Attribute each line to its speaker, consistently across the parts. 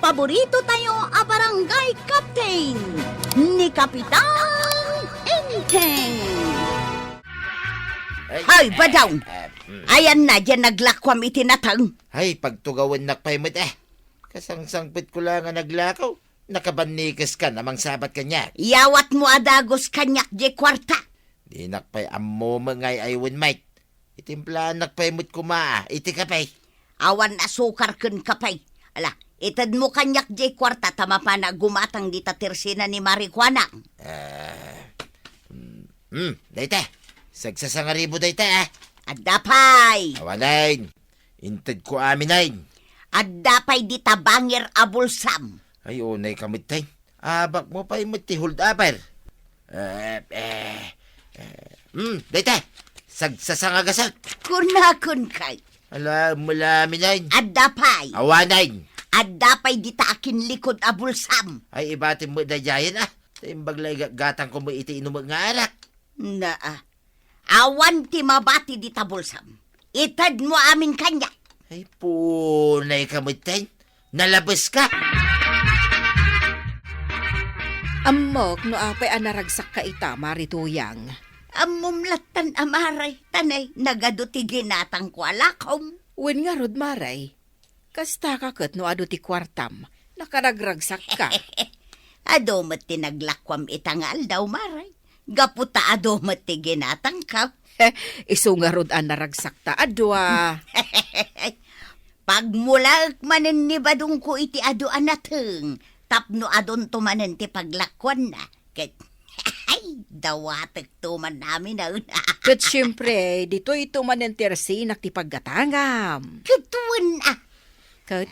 Speaker 1: paborito tayo a barangay captain ni Kapitan Enteng. Hay, Badong! Ayan na, dyan naglakwam itinatang.
Speaker 2: Hay, pagtugawan nakpaymod Kasangsangpit ko lang nga naglakaw. Nakabanikas ka namang sabat kanya.
Speaker 1: Yawat mo adagos kanyak di kwarta.
Speaker 2: Di nakpay ammo mangay aywan mate. Itimplaan nakpaymod kumaa. Iti kapay.
Speaker 1: Awan asukar kun kapay. Ala, itad mo kanyak di kwarta tama pa na gumatang di tatirsina ni Marijuana.
Speaker 2: Dayta. Sagsasangaribo dayta
Speaker 1: Adapay!
Speaker 2: Awanain. Intad ko aminain.
Speaker 1: Adapay di tabangir abulsam.
Speaker 2: Ay, unay kamitay. Abak mo pa'y matihuld apar. Dayta. Sagsasangagasat.
Speaker 1: Kunakun kay.
Speaker 2: Ala, malaminain.
Speaker 1: Adapay!
Speaker 2: Awanain.
Speaker 1: Adapay di ta akin likod abulsam.
Speaker 2: Ay, ibatin mo dayayan Timbaglay gatang ko mo iti inumag nga arak.
Speaker 1: Awan ti mabati di tabulsam. Itad mo amin kanya.
Speaker 2: Ay, punay kamitay. Nalabas ka.
Speaker 3: Amok no apay anaragsak ka ita, marituyang.
Speaker 1: Amumlatan amaray, tanay, nagaduti ginatang ko alakom.
Speaker 3: Wen nga rod maray, kasta ka kat no ado ti kwartam, nakaragragsak ka.
Speaker 1: Adomat ti naglakwam itangal daw maray. Gaputa adomat ti ginatang ka.
Speaker 3: Iso nga rod anaragsak ta adwa.
Speaker 1: Pagmula manen ni badong ko iti ado anateng, tapno adon tumanen ti paglakwan na. Ket, ay, dawatek tuman namin na una.
Speaker 3: Kat syempre, dito ito manentersi nakipaggatangam.
Speaker 1: Katuan na.
Speaker 3: Kat,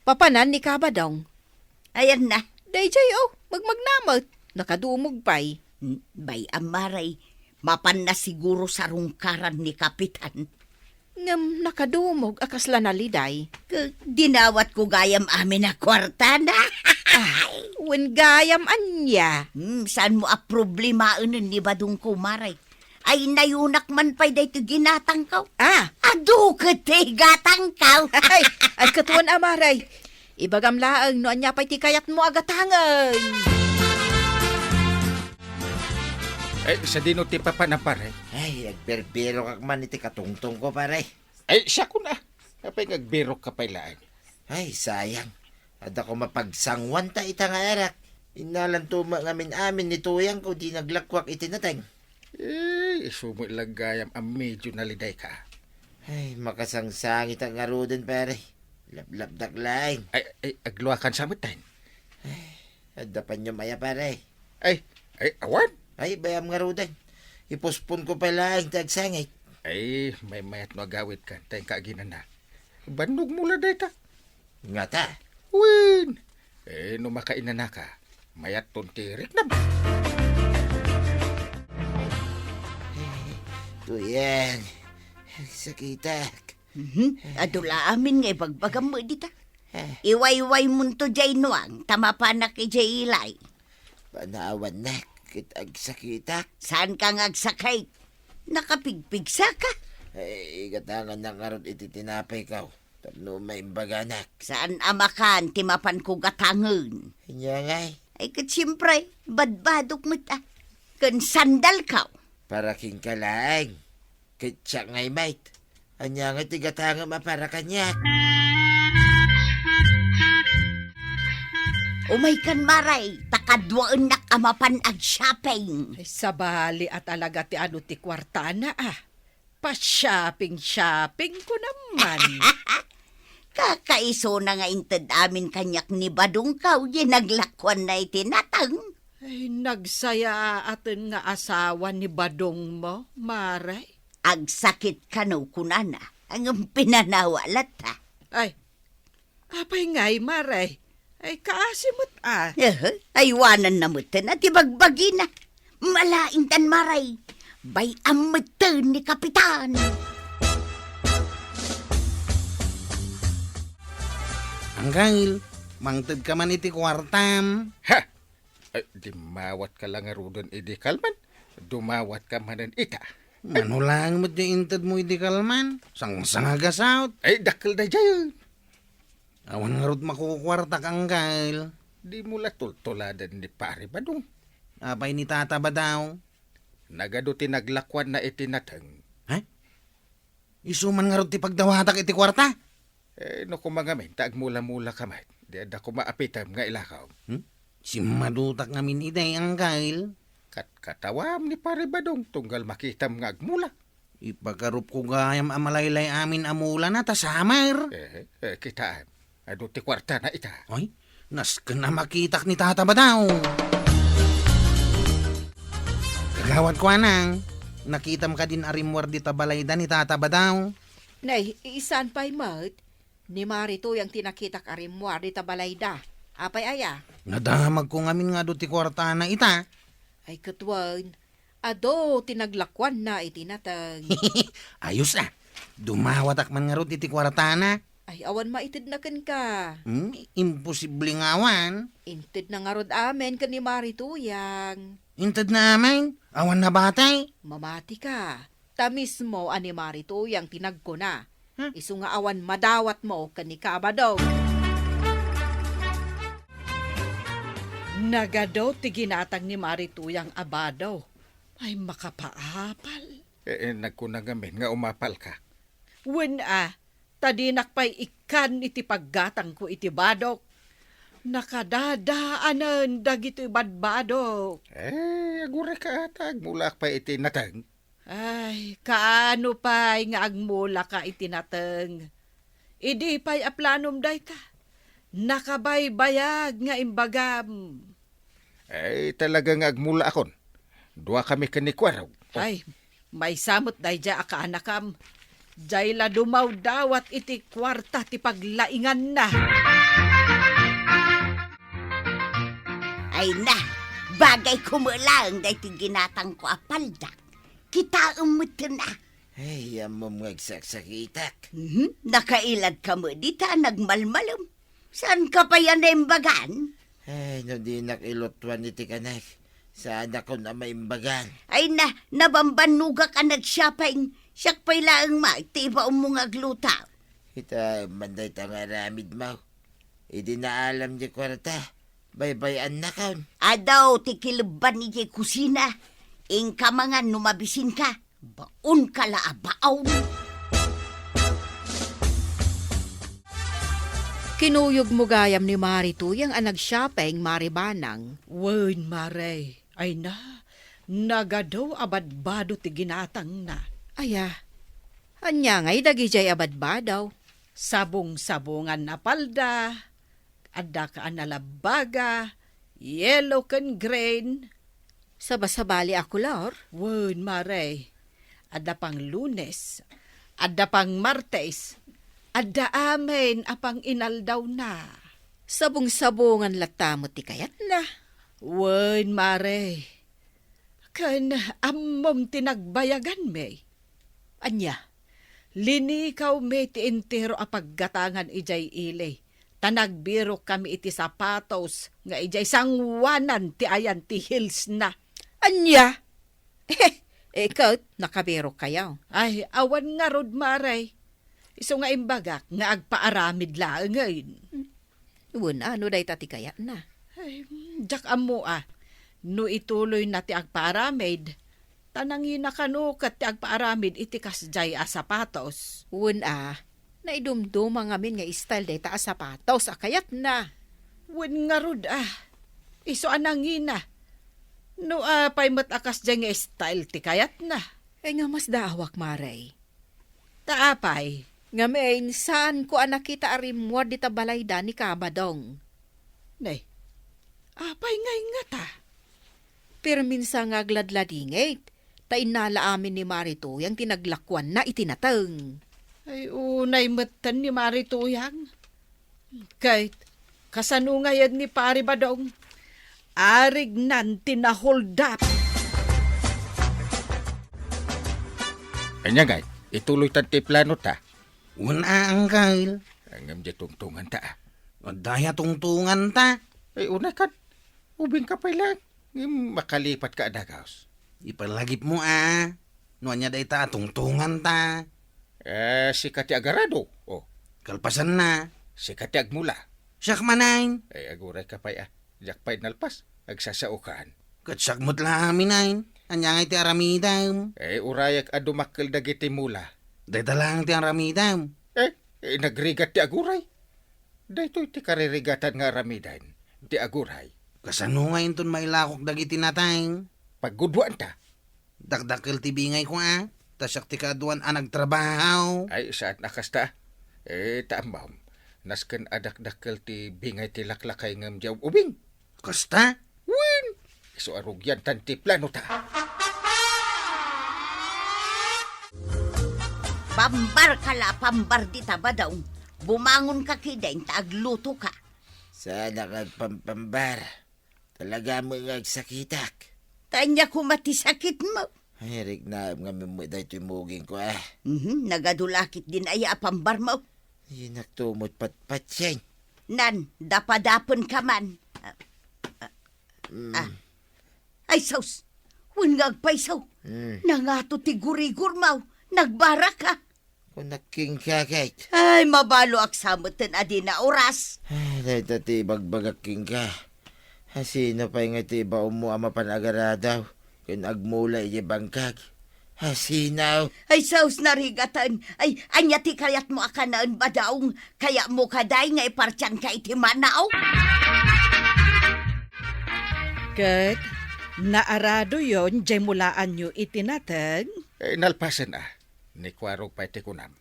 Speaker 3: papanan ni kabadong.
Speaker 1: Ayan na.
Speaker 3: Dayjay magmagnamot, nakadumog pa'y.
Speaker 1: Bay amaray, mapan na siguro sa rungkaran ni Kapitan.
Speaker 3: Ngam nakadumog akasla na liday.
Speaker 1: Dinawat ko gayam amin na kwarta na.
Speaker 3: Wen gayam anya.
Speaker 1: Saan mo a problema ni badong ko maray? Ay nayunak man pa'y dayto ginatang kaw. Adu kete gatang kaw.
Speaker 3: Ay katuan amaray. Ibagam laang no anya pa'y ti kayat mo agatangan.
Speaker 4: Ay, sa dino ti papa na pare.
Speaker 2: Ay, nagberbero kak man iti katungtong ko pare.
Speaker 4: Ay, siya ko na. Kapay nagbiro ka pailaan.
Speaker 2: Ay, sayang. Ada ko mapagsangwan ta ita nga arak. Inalan tuma ngamin amin ni tuyang ko di naglakwak itinateng.
Speaker 4: Isumo ilang gayam ang medyo naliday ka.
Speaker 2: Ay, makasangsangit ang arudan pare. Lablabdak laing.
Speaker 4: Ay, agluakan sa mitain.
Speaker 2: Ada pa nyo maya pare.
Speaker 4: Ay, awan.
Speaker 2: Ay, bayam nga rudan. Ipospon ko pala ang tagsangit.
Speaker 4: Ay, may mayat no agawit ka. Tayong kaaginan na. Bandog mula data.
Speaker 2: Nga ta.
Speaker 4: Win! No makainan na ka. Mayat tontirik na ba?
Speaker 2: Tuyang. Sakitak.
Speaker 1: Adula amin nga bagbagam mo dita. Iway-way munto jay nuang, tama pa na ki jay ilay.
Speaker 2: Panawan na. Kitag sakitak.
Speaker 1: Saan ka ngagsakay? Nakapigpigsa ka?
Speaker 2: Ay, gatangan na karot iti tinapay kaw. Tapno may imbaganak.
Speaker 1: Saan amakan, timapan ko gatangan?
Speaker 2: Kanya ngay.
Speaker 1: Ay kat siyempre, badbadok mo ta. Kan sandal ka.
Speaker 2: Para king kalaang. Kitsa ngay mate. Anya nga tigatanga mapara kanya.
Speaker 1: Umay kan maray, takadwaan nak amapan ag shopping.
Speaker 3: Ay, sabali at alaga ti ano ti kwartana Pa-shopping ko naman.
Speaker 1: Kakaiso na nga inted amin kanyak ni Badong kaw, naglakwan na itinatang.
Speaker 3: Ay, nagsaya atin nga asawa ni Badong mo, Maray.
Speaker 1: Ag sakit ka no kunana, ang pinanawalat ha.
Speaker 3: Ay, apay ngay, Maray. Ay, kaasimot
Speaker 1: Aywanan na mutan at ibagbagi na. Malaintan maray, bay amutan ni Kapitan.
Speaker 5: Anggail, mangtid ka man iti kwartam.
Speaker 4: Ha! Ay, di mawat ka lang arudon idi kalman. Dumawat ka manan ita.
Speaker 5: Manulang mo di intad mo iti kalman. Sang-sangagasawt.
Speaker 4: Ay, dakil na dyan.
Speaker 5: Awan nga rod makukwarta ka, Uncle.
Speaker 4: Di mula tultuladan ni pare badong.
Speaker 5: Apay ni tata ba daw?
Speaker 4: Nagado tinaglakwan na itinatang.
Speaker 5: Isuman nga rod ti pagdawatak iti kwarta.
Speaker 4: No kumagamin, taag mula-mula kamay. Di ada ko maapitam nga ilakaw.
Speaker 5: Si madutak ngamin iday, Uncle.
Speaker 4: Katawam ni pare badong tunggal makitam nga agmula.
Speaker 5: Ipagarup ko gayam amalaylay amin amula na ta summer.
Speaker 4: Kitaan. Ado ti kwarta na ita.
Speaker 5: Ay, nasken na makitak ni tata ba daw? Kagawad ko anang. Nakitam ka din arimwar di tabalayda ni tata ba daw?
Speaker 3: Nay, isan pa'y mat. Ni Marito yung tinakitak arimwar di tabalayda. Apay aya.
Speaker 5: Nadamag ko ngamin nga do ti kwarta na ita.
Speaker 3: Ay katwan. Ado, tinaglakwan na itinatang.
Speaker 5: Ayos ah. Dumawatak man nga ro ti kwarta na.
Speaker 3: Ay awan maitid na kan ka.
Speaker 5: Imposible nga awan.
Speaker 3: Intid na nga rod amen ka ni Marito yang.
Speaker 5: Intad na amin. Awan na batay.
Speaker 3: Mamati ka. Tamis mo ani Marito yang tinag ko na. Isu nga awan madawat mo ka ni Kabadong.
Speaker 6: Nagadaw ti ginatang ni Marito yang abadaw. Ay makapaapal.
Speaker 4: Nagkunagamin nga umapal ka.
Speaker 6: Wen tadinak pa'y ikan iti paggatang ko iti badok. Nakadadaanan dagito badbadok.
Speaker 4: Agure ka atag. Mula pa itinatang.
Speaker 6: Ay, kaano pa'y nga agmula ka itinateng. Idi pa'y aplanom day ta. Nakabaybayag nga imbagam.
Speaker 4: Talaga nga agmula akon. Dua kami kanikwaraw.
Speaker 6: Ay, may samot day dya akaanakam. Diyay la dumaw dawat iti kwarta ti paglaingan na.
Speaker 1: Ay na, bagay kumulang day ti ginatang ko apaldak. Kita umuto na.
Speaker 2: Ay, amom nga agsasakitak.
Speaker 1: Nakailad ka mo dita, nagmalmalom. Saan ka pa yan na imbagan?
Speaker 2: Ay, no di nakilotwan iti kanak. Saan ako na maimbagan?
Speaker 1: Ay na, nabambanuga ka nagsyapay. Siyak pa'y laang maitiba umong agluta.
Speaker 2: Kita manday tangaramid mo. Idi na alam di kwarta. Baybayan na kaon.
Speaker 1: Adaw, tikilban ni jay kusina. Ingka mga numabisin ka. Baon ka laabaon.
Speaker 3: Kinuyog mo gayam ni Marito yung anagsyapeng maribanang.
Speaker 6: Wen Maray, ay na, nagadaw abadbado ti ginatang na.
Speaker 3: Aya, anya nga'y dagijay abadbadaw.
Speaker 6: Sabong-sabungan na palda, adda ka analabaga, yellow can grain.
Speaker 3: Sabasabali ako, Lor.
Speaker 6: Wen Maray, adda pang Lunes, adda pang Martes, adda amen apang inaldaw na.
Speaker 3: Sabong-sabungan latamo ti kayat na.
Speaker 6: Wen Maray, kan amom tinagbayagan me.
Speaker 3: Anya,
Speaker 6: Linikaw me ti entero a paggatangan ijay ile. Tanagbiro kami iti sapatos nga ijay sangwanan ti ayan ti hills na.
Speaker 3: anya? Ikaw, nakabiro kayaw.
Speaker 6: Ay, awan nga rod Maray. Iso nga imbagak nga agpaaramid laang ngayon.
Speaker 3: Uwan, ano day tati kayat na?
Speaker 6: Ay, jak amo no ituloy na ti agpaaramid. Tanangin na kanukat ti agpaaramid iti kasjay a sapatos.
Speaker 3: Uwan, naidumduma ngamin nga style day ta sapatos akayat na.
Speaker 6: Wen nga rod iso anangin na. No paymat akas dyan nga style ti kayat na.
Speaker 3: Ay nga mas daawak, Maray.
Speaker 6: Taapay.
Speaker 3: Ngamin, saan ko nakita arimwar di tabalayda ni Kabadong?
Speaker 6: Nay, apay ngay nga ta.
Speaker 3: Pero minsan nga gladladingit, ta inala amin ni Marito yung tinaglakwan na itinatang.
Speaker 6: Ay unay matan ni Marituyang. Kahit kasano ngayon ni Pari Badong, arig nan tinahold up.
Speaker 4: Anya ngay, ituloy tanti plano ta.
Speaker 5: Una, Uncle.
Speaker 4: Angam di tungtungan ta.
Speaker 5: Daya tungtungan ta.
Speaker 4: Ay una kan, ubing ka pa lang. Makalipat ka adagaos.
Speaker 5: Ipalagip mo No anya day ta tungtungan ta.
Speaker 4: Si Kati Agarado. Oh,
Speaker 5: Kalpasan na.
Speaker 4: Si katiag mula.
Speaker 5: Siyak manain.
Speaker 4: Ay aguray ka pa'y Jak pa'y nalpas. Agsasaukan.
Speaker 5: Katsakmot lang aminain. Anya nga iti aramidam.
Speaker 4: Urayak adumakkel dagiti mula.
Speaker 5: Deta lang ti aramidam.
Speaker 4: Nagrigat ti aguray. Daytoy ti karirigatan nga aramidan. Ti aguray.
Speaker 5: Kasano nga yun mailakok dagiti natay.
Speaker 4: Paggudwan ta.
Speaker 5: Dakdakil ti bingay ko Tasyak ti kaduan nagtrabaho.
Speaker 4: Ay saan nakasta. Taambam. Nasken adak-dakkel ti bingay ti laklakay ngam jaw ubing.
Speaker 5: Kasta?
Speaker 4: Win! So arugyan tan ti plano ta.
Speaker 1: Pambar ka la, pambar di ta ba daw? Bumangon ka kidain, taagluto ka.
Speaker 2: Sana kagpampambar. Talaga mo ngagsakitak.
Speaker 1: Tanya ko matisakit mo.
Speaker 2: Ay, Rick na nga mo dahil muging ko
Speaker 1: Nagadulakit din ay pambar mo.
Speaker 2: Ay, nagtumot patpatsyan.
Speaker 1: Nan, dapadapon ka man. Ay, saus. Wingag paisaw. Nangato ti gurigur mo. Nagbara ka.
Speaker 2: Kung naking kakait.
Speaker 1: Ay, mabalo aksamutin adi na oras.
Speaker 2: Ay, dahil tati bagbagaking ka. Hasino pa nga ti ba umuama panagaradaw. Kung agmula iya bangkag. Hasinaw.
Speaker 1: Ay, saus narigatan. Ay, anya ti kayat mo akanaan ba daong. Kaya mo kaday nga ipartyan ka iti manaw.
Speaker 6: Kat, naarado yon, jay mulaan nyo itinatag.
Speaker 4: Nalpasan Ni kwarog pa'y tikunam.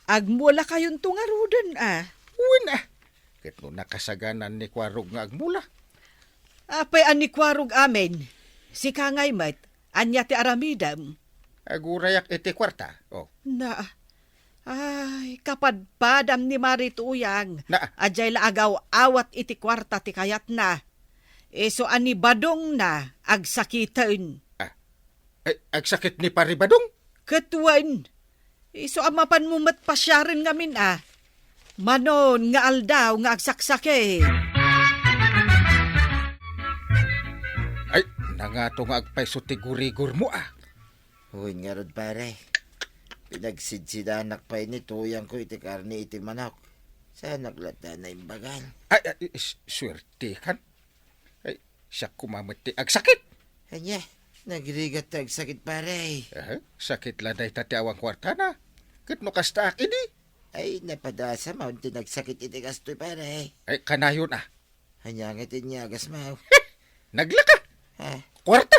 Speaker 6: Agmula kayon tungarudan
Speaker 4: Win Ket no nakasaganan ni kwarog nga agmula.
Speaker 6: Apay anikwarog amin. Si Kangay mat, anya ti aramidam.
Speaker 4: Agurayak iti kwarta.
Speaker 6: Ay, kapadpadam ni Marituyang.
Speaker 4: Na.
Speaker 6: Ajay laagaw awat iti kwarta ti kayat na. So ani badong na agsakitan.
Speaker 4: Agsakit ni paribadong.
Speaker 6: Katuan. So amapan mo mat pasyarin ngamin Manon nga aldaw nga agsaksake.
Speaker 4: Ay, nangato nga agpaiso ti gurigur mo
Speaker 2: Uy nga rod pare. Pinagsidsidanak pa ini tuyang ko iti karni iti manok. Sa naglata na imbagal.
Speaker 4: Swerte kan. Ay, siya kumamit ti agsakit.
Speaker 2: Anya, nagrigat tag sakit pare.
Speaker 4: Sakit laday tati awang kwarta na. Ket no kasta akidi.
Speaker 2: Ay, napadasa mo nagsakit iti kastoy pare.
Speaker 4: Ay, kanayon
Speaker 2: Anya nga tinyagas mo.
Speaker 4: Naglaka. Kwarta.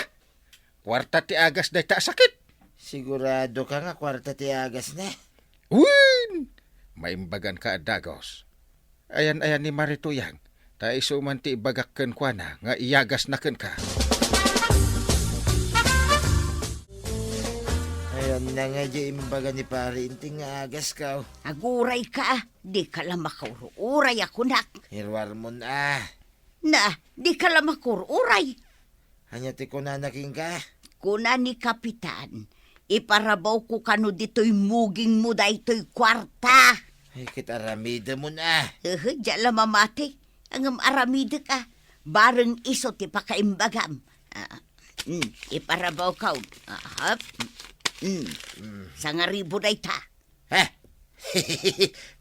Speaker 4: Kwarta ti agas day ta sakit.
Speaker 2: Sigurado ka nga kwarta ti agas na.
Speaker 4: Win! Maimbagan ka adagos. Ayan ni Marituyang. Ta isuman ti ibagakken kwa na nga iyagas na ken ka.
Speaker 2: Ayan na nga di imbaga ni pare inti nga agas ka.
Speaker 1: Aguray ka. Di ka lang makururay ako nak.
Speaker 2: Hirwar mo
Speaker 1: Na, di ka lang makururay.
Speaker 2: Anya ti kunanaking ka.
Speaker 1: Kuna ni Kapitan, iparabaw ko kano dito'y muging mo da ito'y kwarta.
Speaker 2: Ay, kitaramida mo na.
Speaker 1: Diyan lang mamati. Ang aramida ka. Bareng iso ti pakaimbagam. Iparabaw ka. Sangaribo na ita.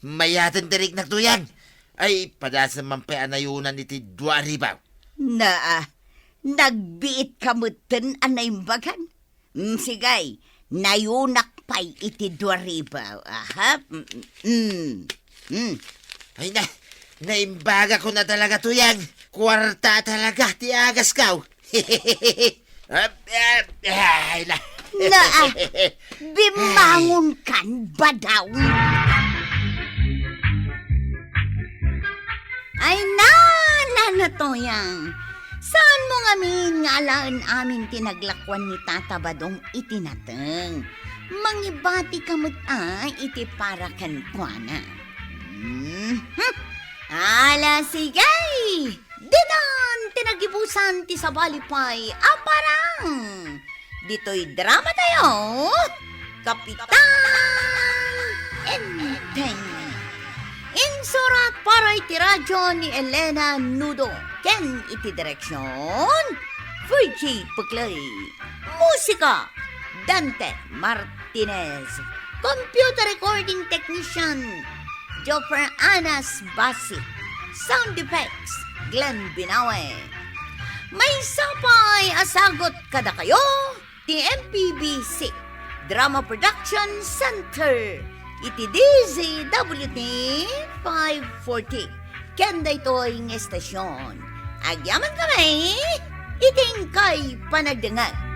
Speaker 2: Mayatan tarik na tuyang. Ay, padasa man pa anayunan iti 2,000.
Speaker 1: Nagbiit kamutin anayimbagan. Sigay, nayunak pa'y iti 2,000.
Speaker 2: Ay na, naimbaga ko na talaga tuyang. Kwarta talaga ti agas ka. Ay na.
Speaker 1: Bimangon kan ba daw? Ay na to yang. Saan mo ngamin nga alaan amin tinaglakwan ni Tata Badong itinateng? Mangibati kamot iti para kan kuana. Ala sigay! Dinan tinagibusan ti sabalipay aparang! Dito'y drama tayo! Kapitan Enteng! Insurat para iti radyo ni Elena Nudo. Ken iti direksyon, Fuji Puklay. Musika, Dante Martinez. Computer recording technician, Joffer Anas Basi. Sound effects, Glenn Binawe. May sapay asagot kada kayo, TMPBC, Drama Production Center, iti DZWT 540. Kenda ito'y ng estasyon. Agyaman kami, iting kay panagdangag.